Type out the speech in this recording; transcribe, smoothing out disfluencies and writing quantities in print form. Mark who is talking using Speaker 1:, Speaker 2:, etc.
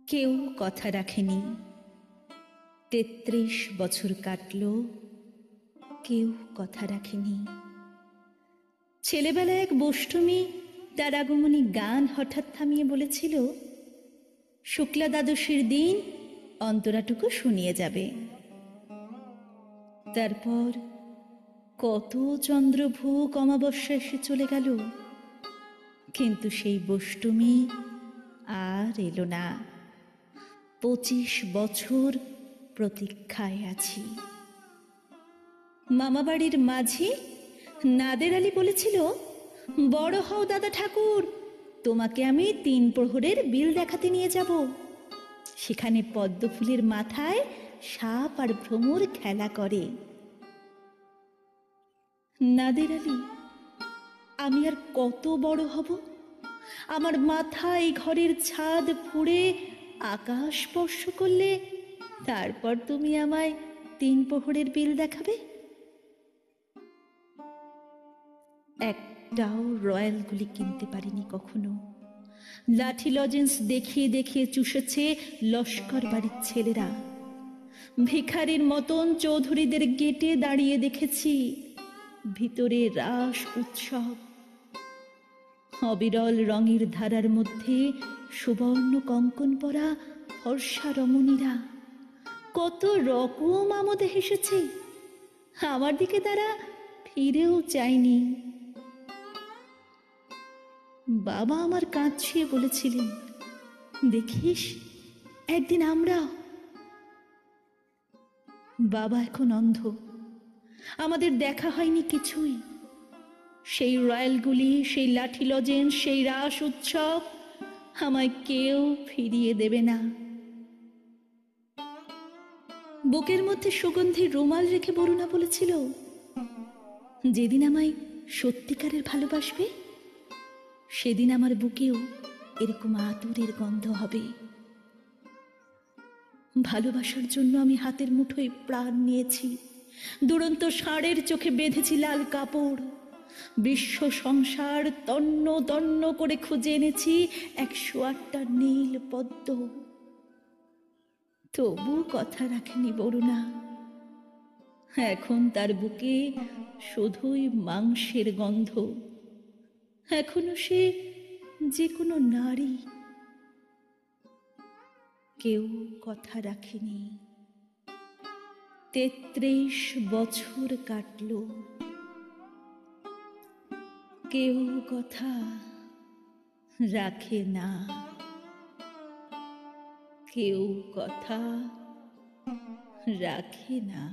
Speaker 1: কেউ কথা রাখেনি। ৩৩ বছর কাটল, কেউ কথা রাখেনি। ছেলেবেলায় এক বষ্টমী তার আগমনী গান হঠাৎ থামিয়ে বলেছিল, শুক্লা দ্বাদশীর দিন অন্তরাটুকু শুনিয়ে যাবে। তারপর কত চন্দ্রভূক অমাবস্যা এসে চলে গেল, কিন্তু সেই বষ্টমী আর এলো না। ২৫ বছর প্রতীক্ষায় আছি। মামাবাড়ির মাঝি নাদের আলী বলেছিল, বড় হও দাদা ঠাকুর, তোমাকে আমি ৩ প্রহরের বিল দেখাতে নিয়ে যাব। সেখানে পদ্মফুলের মাথায় সাপ আর ভ্রমর খেলা করে। নাদের আলী, আমি আর কত বড় হব? আমার মাথা এই ঘরের ছাদ ফুঁড়ে আকাশ স্পর্শ করলে তারপর তুমি আমায় ৩ প্রহরের বিল দেখাবে? একটাও রয়্যাল গুলি কিনতে পারিনি কখনো। লাঠি লজেন্স দেখিয়ে দেখিয়ে চুষেছে লস্কর বাড়ির ছেলেরা। ভিখারির মতন চৌধুরীদের গেটে দাঁড়িয়ে দেখেছি ভিতরে রাস উৎসব। অবিরল রঙের ধারার মধ্যে সুবর্ণ কঙ্কন পরা ফর্সা রমণীরা কত রকম আমোদে হেসেছে। আমার দিকে তারা ফিরেও চায়নি। বাবা আমার কাঁধ ছুঁয়ে বলেছিলেন, দেখিস একদিন আমরাও। বাবা এখন অন্ধ, আমাদের দেখা হয়নি কিছুই। সেই রয়্যালগুলি, সেই লাঠি লজেন্স, সেই রাস উৎসব আমায় কেউ ফিরিয়ে দেবে না। বুকের মধ্যে সুগন্ধির রুমাল রেখে বরুণা বলেছিল, যেদিন আমায় সত্যিকারের ভালোবাসবে সেদিন আমার বুকেও এরকম আতরের গন্ধ হবে। ভালোবাসার জন্য আমি হাতের মুঠোয় প্রাণ নিয়েছি, দুরন্ত ষাঁড়ের চোখে বেঁধেছি লাল কাপড়। বিশ্ব সংসার তন্ন তন্ন করে খুঁজে এনেছি ১০৮টা নীল পদ্ম। তবু কথা রাখেনি বরুণা। এখন তার বুকে শুধুই মাংসের গন্ধ। এখনো সে যে কোনো নারী। কেউ কথা রাখেনি। ৩৩ বছর কাটল, কেউ কথা রাখে না। কেউ কথা রাখে না।